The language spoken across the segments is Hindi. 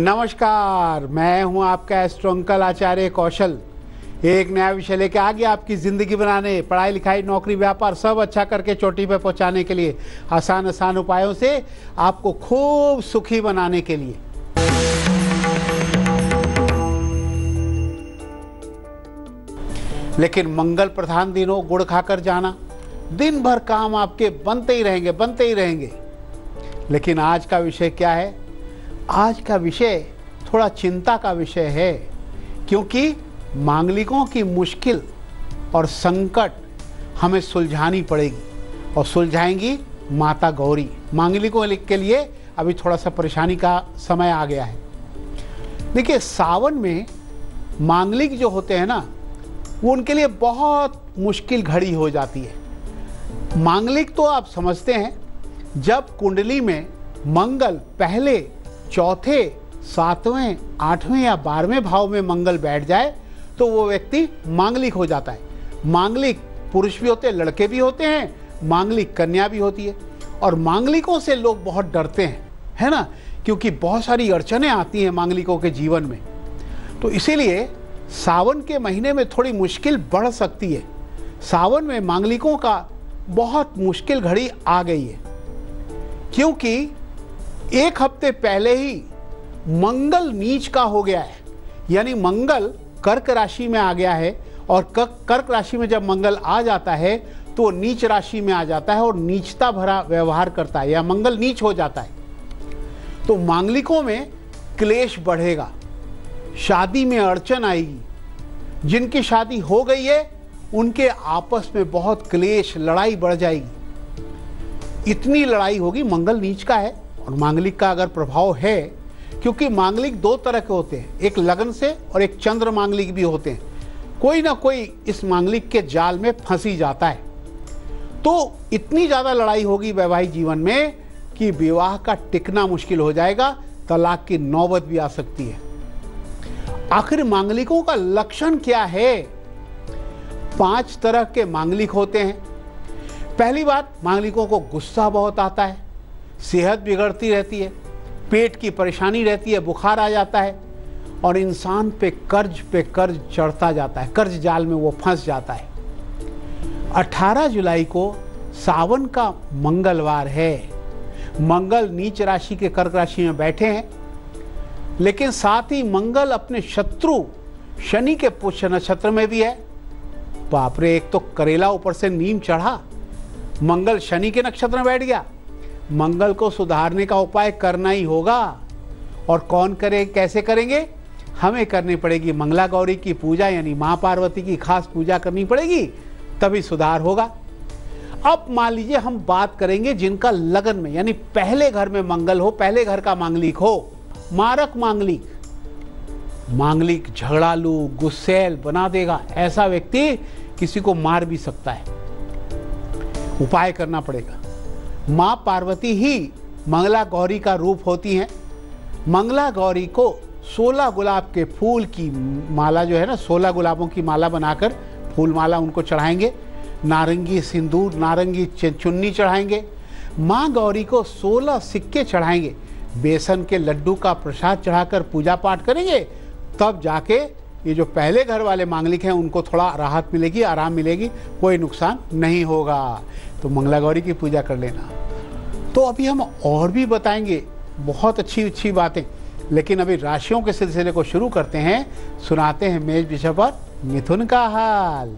नमस्कार, मैं हूं आपका एस्ट्रो अंकल आचार्य कौशल। एक नया विषय लेके आ गया आपकी ज़िंदगी बनाने, पढ़ाई लिखाई नौकरी व्यापार सब अच्छा करके चोटी पे पहुंचाने के लिए, आसान उपायों से आपको खूब सुखी बनाने के लिए। लेकिन मंगल प्रधान दिन हो, गुड़ खाकर जाना, दिन भर काम आपके बनते ही रहेंगे। लेकिन आज का विषय क्या है? आज का विषय थोड़ा चिंता का विषय है, क्योंकि मांगलिकों की मुश्किल और संकट हमें सुलझानी पड़ेगी और सुलझाएंगी माता गौरी। मांगलिकों के लिए अभी थोड़ा सा परेशानी का समय आ गया है। देखिए, सावन में मांगलिक जो होते हैं ना, वो उनके लिए बहुत मुश्किल घड़ी हो जाती है। मांगलिक तो आप समझते हैं, जब कुंडली में मंगल पहले, चौथे, सातवें, आठवें या 12वें भाव में मंगल बैठ जाए तो वो व्यक्ति मांगलिक हो जाता है। मांगलिक पुरुष भी होते हैं, लड़के भी होते हैं, मांगलिक कन्या भी होती है। और मांगलिकों से लोग बहुत डरते हैं, है ना, क्योंकि बहुत सारी अड़चनें आती हैं मांगलिकों के जीवन में। तो इसीलिए सावन के महीने में थोड़ी मुश्किल बढ़ सकती है। सावन में मांगलिकों का बहुत मुश्किल घड़ी आ गई है, क्योंकि एक हफ्ते पहले ही मंगल नीच का हो गया है। यानी मंगल कर्क राशि में आ गया है, और कर्क राशि में जब मंगल आ जाता है तो नीच राशि में आ जाता है और नीचता भरा व्यवहार करता है, या मंगल नीच हो जाता है। तो मांगलिकों में क्लेश बढ़ेगा, शादी में अड़चन आएगी। जिनकी शादी हो गई है उनके आपस में बहुत क्लेश, लड़ाई बढ़ जाएगी। इतनी लड़ाई होगी। मंगल नीच का है और मांगलिक का अगर प्रभाव है, क्योंकि मांगलिक दो तरह के होते हैं, एक लगन से और एक चंद्र मांगलिक भी होते हैं। कोई ना कोई इस मांगलिक के जाल में फंसी जाता है। तो इतनी ज़्यादा लड़ाई होगी वैवाहिक जीवन में कि विवाह का टिकना मुश्किल हो जाएगा, तलाक की नौबत भी आ सकती है। आखिर मांगलिकों का लक्षण क्या है? 5 तरह के मांगलिक होते हैं। पहली बात, मांगलिकों को गुस्सा बहुत आता है, सेहत बिगड़ती रहती है, पेट की परेशानी रहती है, बुखार आ जाता है, और इंसान पे कर्ज चढ़ता जाता है, कर्ज जाल में वो फंस जाता है। 18 जुलाई को सावन का मंगलवार है। मंगल नीच राशि के कर्क राशि में बैठे हैं, लेकिन साथ ही मंगल अपने शत्रु शनि के पुष्य नक्षत्र में भी है। बाप रे, एक तो करेला ऊपर से नीम चढ़ा, मंगल शनि के नक्षत्र में बैठ गया। मंगल को सुधारने का उपाय करना ही होगा, और कौन करे, कैसे करेंगे? हमें करनी पड़ेगी मंगला गौरी की पूजा, यानी माँ पार्वती की खास पूजा करनी पड़ेगी, तभी सुधार होगा। अब मान लीजिए हम बात करेंगे जिनका लगन में, यानी पहले घर में मंगल हो, पहले घर का मांगलिक हो, मारक मांगलिक, मांगलिक झगड़ालू, गुस्सैल बना देगा। ऐसा व्यक्ति किसी को मार भी सकता है। उपाय करना पड़ेगा। माँ पार्वती ही मंगला गौरी का रूप होती हैं। मंगला गौरी को 16 गुलाब के फूल की माला जो है ना, 16 गुलाबों की माला बनाकर फूल माला उनको चढ़ाएंगे। नारंगी सिंदूर, नारंगी चुन्नी चढ़ाएंगे। माँ गौरी को 16 सिक्के चढ़ाएंगे। बेसन के लड्डू का प्रसाद चढ़ाकर पूजा पाठ करेंगे, तब जाके ये जो पहले घर वाले मांगलिक हैं उनको थोड़ा राहत मिलेगी, आराम मिलेगी, कोई नुकसान नहीं होगा। तो मंगला गौरी की पूजा कर लेना। तो अभी हम और भी बताएंगे बहुत अच्छी बातें, लेकिन अभी राशियों के सिलसिले को शुरू करते हैं। सुनाते हैं मेष विषय पर मिथुन का हाल।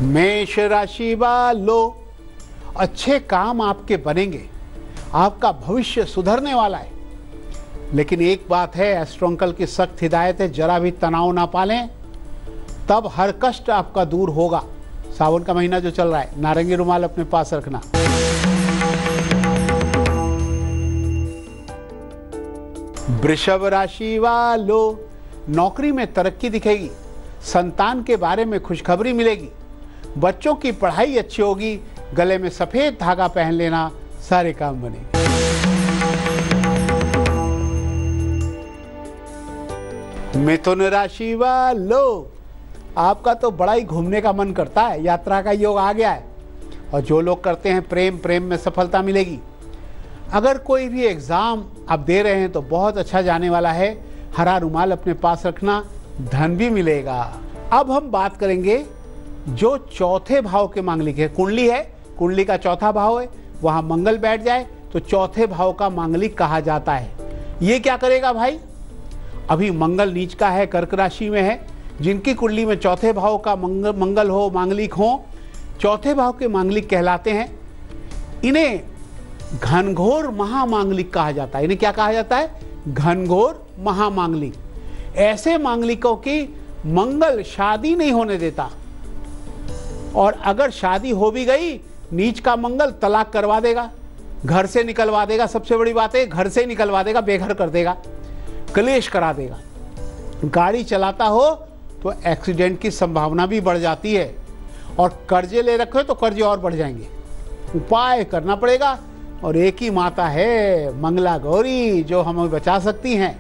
मेष राशि वालों, अच्छे काम आपके बनेंगे, आपका भविष्य सुधरने वाला है। लेकिन एक बात है, एस्ट्रो अंकल की सख्त हिदायत है, जरा भी तनाव ना पालें, तब हर कष्ट आपका दूर होगा। सावन का महीना जो चल रहा है, नारंगी रुमाल अपने पास रखना। वृषभ राशि वालों, नौकरी में तरक्की दिखेगी, संतान के बारे में खुशखबरी मिलेगी, बच्चों की पढ़ाई अच्छी होगी, गले में सफेद धागा पहन लेना, सारे काम बनेंगे। मिथुन राशि वालों, आपका तो बड़ा ही घूमने का मन करता है, यात्रा का योग आ गया है। और जो लोग करते हैं प्रेम में सफलता मिलेगी। अगर कोई भी एग्ज़ाम आप दे रहे हैं तो बहुत अच्छा जाने वाला है। हरा रुमाल अपने पास रखना, धन भी मिलेगा। अब हम बात करेंगे जो चौथे भाव के मांगलिक है। कुंडली है, कुंडली का चौथा भाव है, वहाँ मंगल बैठ जाए तो चौथे भाव का मांगलिक कहा जाता है। ये क्या करेगा भाई? अभी मंगल नीच का है, कर्क राशि में है। जिनकी कुंडली में चौथे भाव का मंगल हो, मांगलिक हो, चौथे भाव के मांगलिक कहलाते हैं। इन्हें घनघोर महामांगलिक कहा जाता है। इन्हें क्या कहा जाता है? घनघोर महामांगलिक। ऐसे मांगलिकों की मंगल शादी नहीं होने देता, और अगर शादी हो भी गई, नीच का मंगल तलाक करवा देगा, घर से निकलवा देगा। सबसे बड़ी बात है, घर से निकलवा देगा, बेघर कर देगा, क्लेश करा देगा। गाड़ी चलाता हो तो एक्सीडेंट की संभावना भी बढ़ जाती है, और कर्जे ले रखे हो तो कर्जे और बढ़ जाएंगे। उपाय करना पड़ेगा, और एक ही माता है मंगला गौरी जो हमें बचा सकती हैं।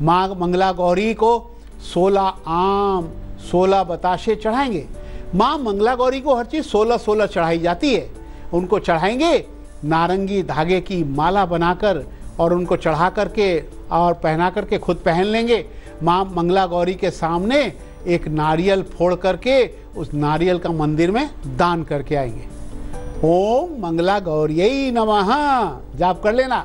माँ मंगला गौरी को 16 आम 16 बताशे चढ़ाएंगे। माँ मंगला गौरी को हर चीज़ 16-16 चढ़ाई जाती है। उनको चढ़ाएंगे नारंगी धागे की माला बनाकर, और उनको चढ़ा करके और पहना करके खुद पहन लेंगे। माँ मंगला गौरी के सामने एक नारियल फोड़ करके उस नारियल का मंदिर में दान करके आएंगे। ओम मंगला गौरी नमः जाप कर लेना,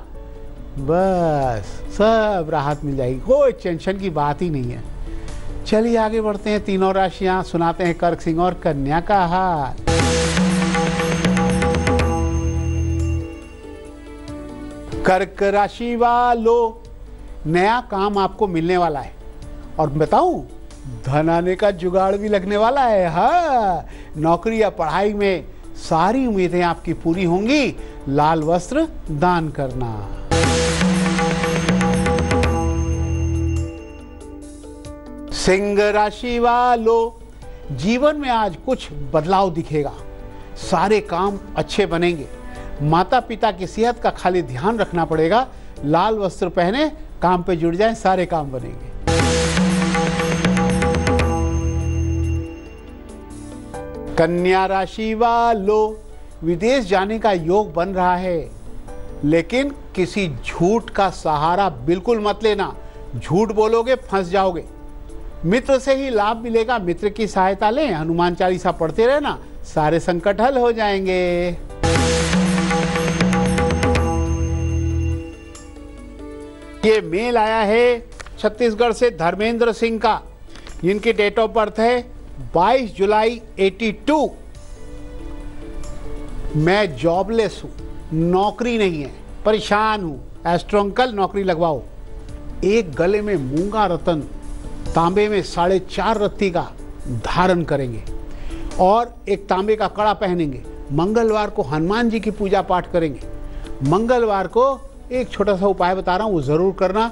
बस सब राहत मिल जाएगी। कोई टेंशन की बात ही नहीं है। चलिए आगे बढ़ते हैं। तीनों राशियां सुनाते हैं कर्क, सिंह और कन्या का हाल। कर्क राशि वालों, नया काम आपको मिलने वाला है, और बताऊं धन आने का जुगाड़ भी लगने वाला है। हाँ, नौकरी या पढ़ाई में सारी उम्मीदें आपकी पूरी होंगी। लाल वस्त्र दान करना। सिंह राशि वालों, जीवन में आज कुछ बदलाव दिखेगा। सारे काम अच्छे बनेंगे। माता पिता की सेहत का खाली ध्यान रखना पड़ेगा। लाल वस्त्र पहने काम पे जुड़ जाएं, सारे काम बनेंगे। कन्या राशि वालों, विदेश जाने का योग बन रहा है, लेकिन किसी झूठ का सहारा बिल्कुल मत लेना। झूठ बोलोगे फंस जाओगे। मित्र से ही लाभ मिलेगा, मित्र की सहायता लें। हनुमान चालीसा पढ़ते रहना, सारे संकट हल हो जाएंगे। ये मेल आया है छत्तीसगढ़ से धर्मेंद्र सिंह का, जिनकी डेट ऑफ बर्थ है 22 जुलाई 82। मैं जॉबलेस हूं, नौकरी नहीं है, परेशान हूं। एस्ट्रो अंकल नौकरी लगवाओ। एक गले में मूंगा रतन तांबे में 4.5 रत्ती का धारण करेंगे, और एक तांबे का कड़ा पहनेंगे। मंगलवार को हनुमान जी की पूजा पाठ करेंगे। मंगलवार को एक छोटा सा उपाय बता रहा हूँ, वो ज़रूर करना।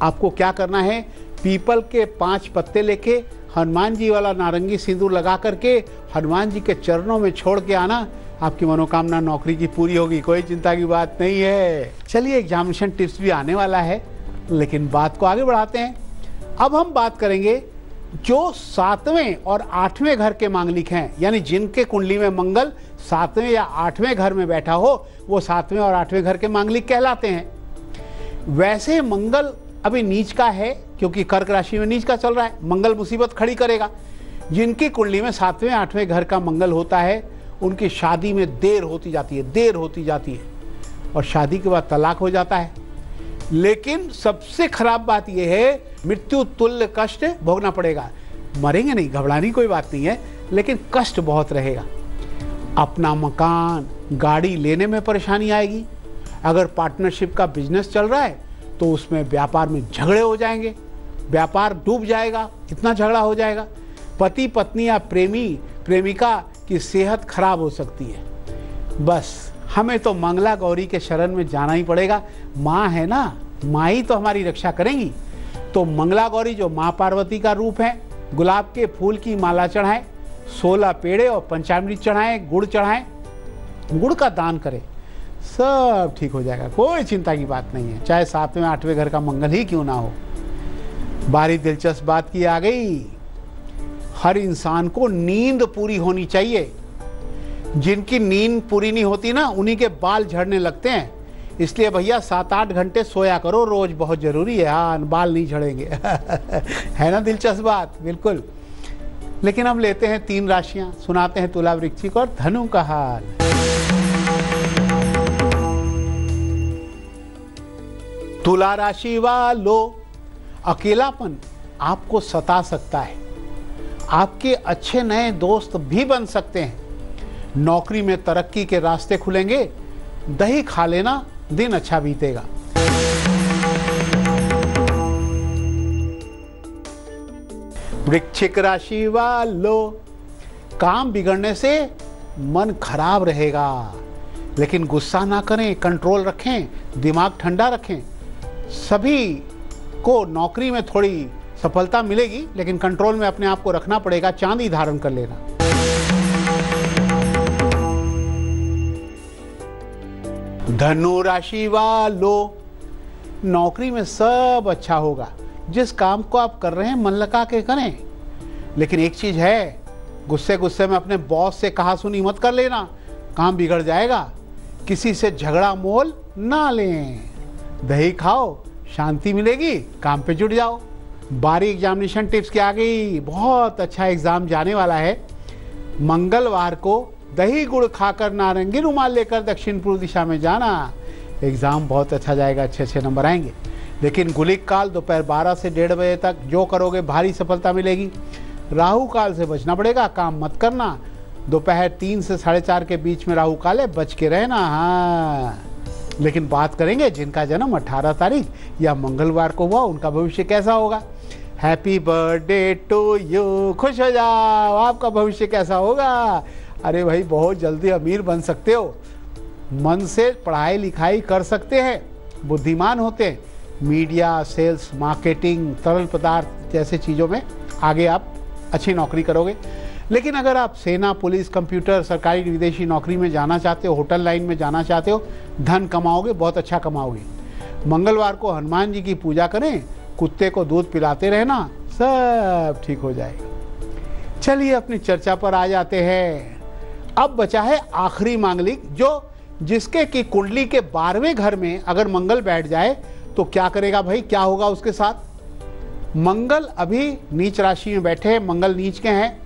आपको क्या करना है, पीपल के 5 पत्ते लेके हनुमान जी वाला नारंगी सिंदूर लगा करके हनुमान जी के चरणों में छोड़ के आना। आपकी मनोकामना नौकरी की पूरी होगी, कोई चिंता की बात नहीं है। चलिए एग्जामिनेशन टिप्स भी आने वाला है, लेकिन बात को आगे बढ़ाते हैं। अब हम बात करेंगे जो 7वें और 8वें घर के मांगलिक हैं, यानी जिनके कुंडली में मंगल 7वें या 8वें घर में बैठा हो, वो 7वें और 8वें घर के मांगलिक कहलाते हैं। वैसे मंगल अभी नीच का है, क्योंकि कर्क राशि में नीच का चल रहा है। मंगल मुसीबत खड़ी करेगा। जिनकी कुंडली में 7वें 8वें घर का मंगल होता है, उनकी शादी में देर होती जाती है, और शादी के बाद तलाक हो जाता है। लेकिन सबसे खराब बात यह है, मृत्यु तुल्य कष्ट भोगना पड़ेगा। मरेंगे नहीं, घबराने की कोई बात नहीं है, लेकिन कष्ट बहुत रहेगा। अपना मकान, गाड़ी लेने में परेशानी आएगी। अगर पार्टनरशिप का बिजनेस चल रहा है तो उसमें व्यापार में झगड़े हो जाएंगे, व्यापार डूब जाएगा, इतना झगड़ा हो जाएगा। पति पत्नी या प्रेमी प्रेमिका की सेहत खराब हो सकती है। बस हमें तो मंगला गौरी के शरण में जाना ही पड़ेगा। माँ है ना, माँ ही तो हमारी रक्षा करेंगी। तो मंगला गौरी जो माँ पार्वती का रूप है, गुलाब के फूल की माला चढ़ाएं, 16 पेड़े और पंचामृत चढ़ाएं, गुड़ चढ़ाएं, गुड़ का दान करें, सब ठीक हो जाएगा। कोई चिंता की बात नहीं है, चाहे 7वें 8वें घर का मंगल ही क्यों ना हो। बारी दिलचस्प बात की आ गई, हर इंसान को नींद पूरी होनी चाहिए। जिनकी नींद पूरी नहीं होती ना, उन्हीं के बाल झड़ने लगते हैं। इसलिए भैया 7-8 घंटे सोया करो रोज, बहुत जरूरी है। हाँ, बाल नहीं झड़ेंगे। है ना दिलचस्प बात? बिल्कुल। लेकिन अब लेते हैं 3 राशियां, सुनाते हैं तुला, वृश्चिक और धनु का हाल। तुला राशि वालों, अकेलापन आपको सता सकता है। आपके अच्छे नए दोस्त भी बन सकते हैं। नौकरी में तरक्की के रास्ते खुलेंगे। दही खा लेना, दिन अच्छा बीतेगा। वृश्चिक राशि वालों, काम बिगड़ने से मन खराब रहेगा, लेकिन गुस्सा ना करें, कंट्रोल रखें, दिमाग ठंडा रखें। सभी को नौकरी में थोड़ी सफलता मिलेगी, लेकिन कंट्रोल में अपने आप को रखना पड़ेगा। चांदी धारण कर लेना। धनु राशि वालों, नौकरी में सब अच्छा होगा। जिस काम को आप कर रहे हैं मन लगा के करें, लेकिन एक चीज है, गुस्से गुस्से में अपने बॉस से कहा सुनी मत कर लेना, काम बिगड़ जाएगा। किसी से झगड़ा मोल ना लें। दही खाओ, शांति मिलेगी, काम पे जुट जाओ। बारी एग्जामिनेशन टिप्स की आ गई। बहुत अच्छा एग्जाम जाने वाला है। मंगलवार को दही गुड़ खाकर नारंगी रुमाल लेकर दक्षिण पूर्व दिशा में जाना। एग्जाम बहुत अच्छा जाएगा, अच्छे नंबर आएंगे। लेकिन गुलिक काल दोपहर 12 से 1:30 बजे तक जो करोगे भारी सफलता मिलेगी। राहु काल से बचना पड़ेगा, काम मत करना। दोपहर 3 से 4:30 के बीच में राहु काल है, बच के रहना। हाँ, लेकिन बात करेंगे जिनका जन्म 18 तारीख या मंगलवार को हुआ, उनका भविष्य कैसा होगा। हैप्पी बर्थडे टू यू, खुश हो जाओ। आपका भविष्य कैसा होगा? अरे भाई, बहुत जल्दी अमीर बन सकते हो। मन से पढ़ाई लिखाई कर सकते हैं, बुद्धिमान होते हैं। मीडिया, सेल्स, मार्केटिंग, तरल पदार्थ जैसे चीज़ों में आगे आप अच्छी नौकरी करोगे। लेकिन अगर आप सेना, पुलिस, कंप्यूटर, सरकारी विदेशी नौकरी में जाना चाहते हो, होटल लाइन में जाना चाहते हो, धन कमाओगे, बहुत अच्छा कमाओगे। मंगलवार को हनुमान जी की पूजा करें, कुत्ते को दूध पिलाते रहना, सब ठीक हो जाएगा। चलिए अपनी चर्चा पर आ जाते हैं। अब बचा है आखिरी मांगलिक, जो जिसके की कुंडली के 12वें घर में अगर मंगल बैठ जाए तो क्या करेगा भाई, क्या होगा उसके साथ। मंगल अभी नीच राशि में बैठे हैं, मंगल नीच के हैं।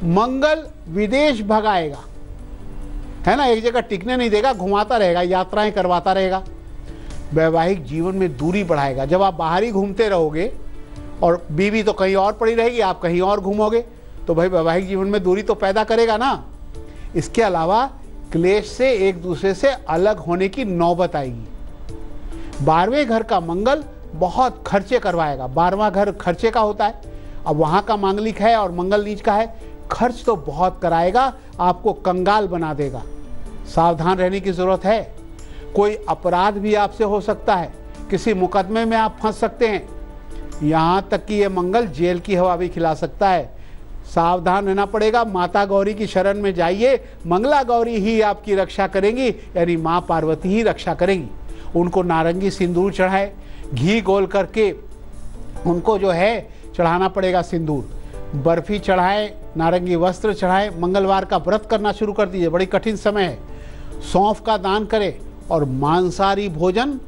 मंगल विदेश भगाएगा, है ना, एक जगह टिकने नहीं देगा, घुमाता रहेगा, यात्राएं करवाता रहेगा। वैवाहिक जीवन में दूरी बढ़ाएगा। जब आप बाहर ही घूमते रहोगे और बीवी तो कहीं और पड़ी रहेगी, आप कहीं और घूमोगे, तो भाई वैवाहिक जीवन में दूरी तो पैदा करेगा ना। इसके अलावा क्लेश से एक दूसरे से अलग होने की नौबत आएगी। 12वें घर का मंगल बहुत खर्चे करवाएगा। 12वां घर खर्चे का होता है। अब वहां का मांगलिक है और मंगल नीच का है, खर्च तो बहुत कराएगा, आपको कंगाल बना देगा। सावधान रहने की जरूरत है। कोई अपराध भी आपसे हो सकता है, किसी मुकदमे में आप फंस सकते हैं। यहां तक कि ये मंगल जेल की हवा भी खिला सकता है। सावधान रहना पड़ेगा। माता गौरी की शरण में जाइए, मंगला गौरी ही आपकी रक्षा करेंगी, यानी माँ पार्वती ही रक्षा करेंगी। उनको नारंगी सिंदूर चढ़ाए, घी गोल करके उनको जो है चढ़ाना पड़ेगा सिंदूर। बर्फी चढ़ाए, नारंगी वस्त्र चढ़ाए। मंगलवार का व्रत करना शुरू कर दीजिए, बड़ी कठिन समय है। सौंफ का दान करें और मांसाहारी भोजन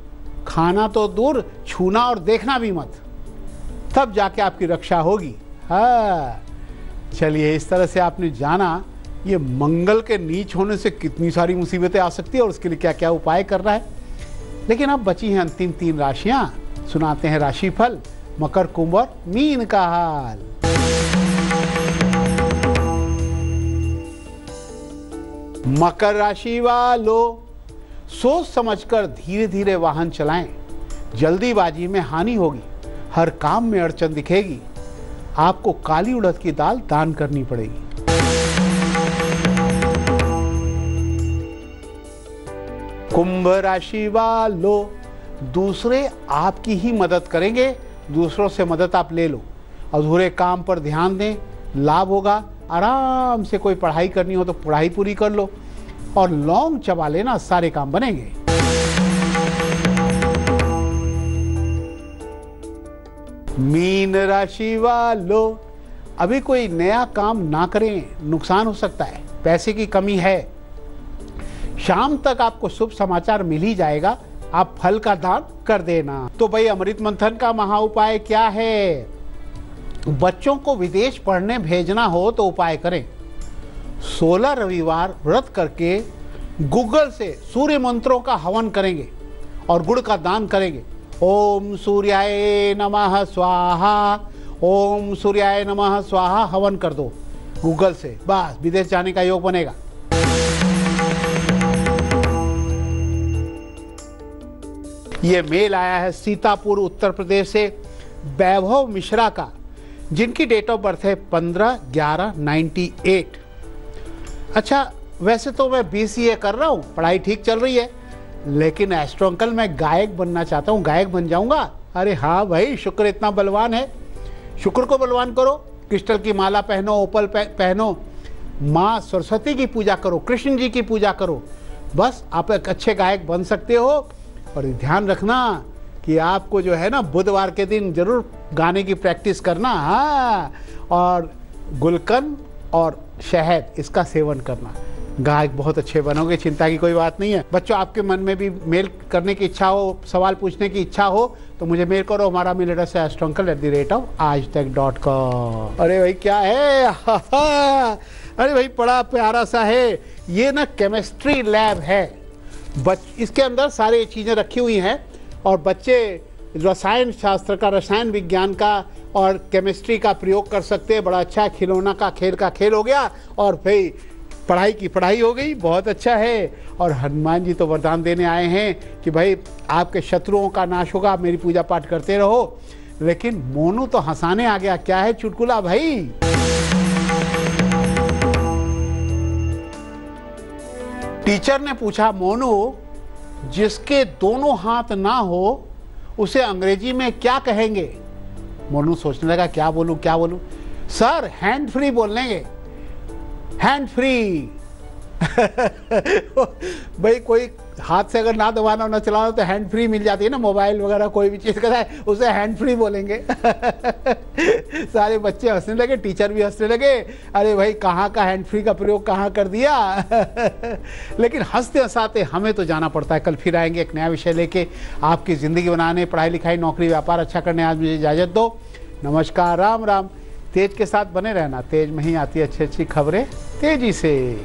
खाना तो दूर, छूना और देखना भी मत, तब जाके आपकी रक्षा होगी। हाँ, चलिए, इस तरह से आपने जाना ये मंगल के नीच होने से कितनी सारी मुसीबतें आ सकती है और उसके लिए क्या क्या उपाय करना है। लेकिन अब बची हैं अंतिम 3 राशियां। सुनाते हैं राशिफल, मकर, कुंभ और मीन का हाल। मकर राशि वालों, सोच समझकर धीरे धीरे वाहन चलाएं। जल्दीबाजी में हानि होगी, हर काम में अड़चन दिखेगी। आपको काली उड़द की दाल दान करनी पड़ेगी। कुंभ राशि वालों, दूसरे आपकी ही मदद करेंगे, दूसरों से मदद आप ले लो। अधूरे काम पर ध्यान दें, लाभ होगा। आराम से कोई पढ़ाई करनी हो तो पढ़ाई पूरी कर लो और लौंग चबा लेना, सारे काम बनेंगे। मीन राशि वालों, अभी कोई नया काम ना करें, नुकसान हो सकता है, पैसे की कमी है। शाम तक आपको शुभ समाचार मिल ही जाएगा, आप फल का दान कर देना। तो भाई अमृत मंथन का महा उपाय क्या है? बच्चों को विदेश पढ़ने भेजना हो तो उपाय करें। 16 रविवार व्रत करके गूगल से सूर्य मंत्रों का हवन करेंगे और गुड़ का दान करेंगे। ओम सूर्याय नमः स्वाहा, ओम सूर्याय नमः स्वाहा हवन कर दो गूगल से, बस विदेश जाने का योग बनेगा। ये मेल आया है सीतापुर उत्तर प्रदेश से वैभव मिश्रा का, जिनकी डेट ऑफ बर्थ है 15/11/98। अच्छा, वैसे तो मैं BCA कर रहा हूँ, पढ़ाई ठीक चल रही है, लेकिन एस्ट्रो अंकल मैं गायक बनना चाहता हूँ, गायक बन जाऊँगा। अरे हाँ भाई, शुक्र इतना बलवान है, शुक्र को बलवान करो, क्रिस्टल की माला पहनो, ओपल पहनो, माँ सरस्वती की पूजा करो, कृष्ण जी की पूजा करो, बस आप एक अच्छे गायक बन सकते हो। और ध्यान रखना कि आपको जो है ना बुधवार के दिन जरूर गाने की प्रैक्टिस करना। हाँ, और गुलकंद और शहद इसका सेवन करना, गायक बहुत अच्छे बनोगे, चिंता की कोई बात नहीं है। बच्चों, आपके मन में भी मेल करने की इच्छा हो, सवाल पूछने की इच्छा हो तो मुझे मेल करो। हमारा मेल एड्रेस है astrouncle@aajtak.com। अरे भाई क्या है अरे भाई बड़ा प्यारा सा है ये ना, केमिस्ट्री लैब है। इसके अंदर सारी चीज़ें रखी हुई हैं और बच्चे रसायन शास्त्र का, रसायन विज्ञान का और केमिस्ट्री का प्रयोग कर सकते हैं। बड़ा अच्छा खिलौना का खेल हो गया और भाई पढ़ाई की पढ़ाई हो गई, बहुत अच्छा है। और हनुमान जी तो वरदान देने आए हैं कि भाई आपके शत्रुओं का नाश होगा, आप मेरी पूजा पाठ करते रहो। लेकिन मोनू तो हंसाने आ गया, क्या है चुटकुला भाई? टीचर ने पूछा, मोनू जिसके दोनों हाथ ना हो उसे अंग्रेजी में क्या कहेंगे? मोनू सोचने लगा, क्या बोलूं? सर हैंड फ्री बोल लेंगे, हैंड फ्री भाई कोई हाथ से अगर ना दबाना ना चलाना तो हैंड फ्री मिल जाती है ना, मोबाइल वगैरह कोई भी चीज़ करता है उसे हैंड फ्री बोलेंगे सारे बच्चे हंसने लगे, टीचर भी हंसने लगे। अरे भाई कहाँ का हैंड फ्री का प्रयोग कहाँ कर दिया लेकिन हंसते हंसाते हमें तो जाना पड़ता है। कल फिर आएंगे एक नया विषय लेके, आपकी ज़िंदगी बनाने, पढ़ाई लिखाई, नौकरी, व्यापार अच्छा करने। आज मुझे इजाज़त दो, नमस्कार, राम राम। तेज के साथ बने रहना, तेज में ही आती है अच्छी अच्छी खबरें तेजी से।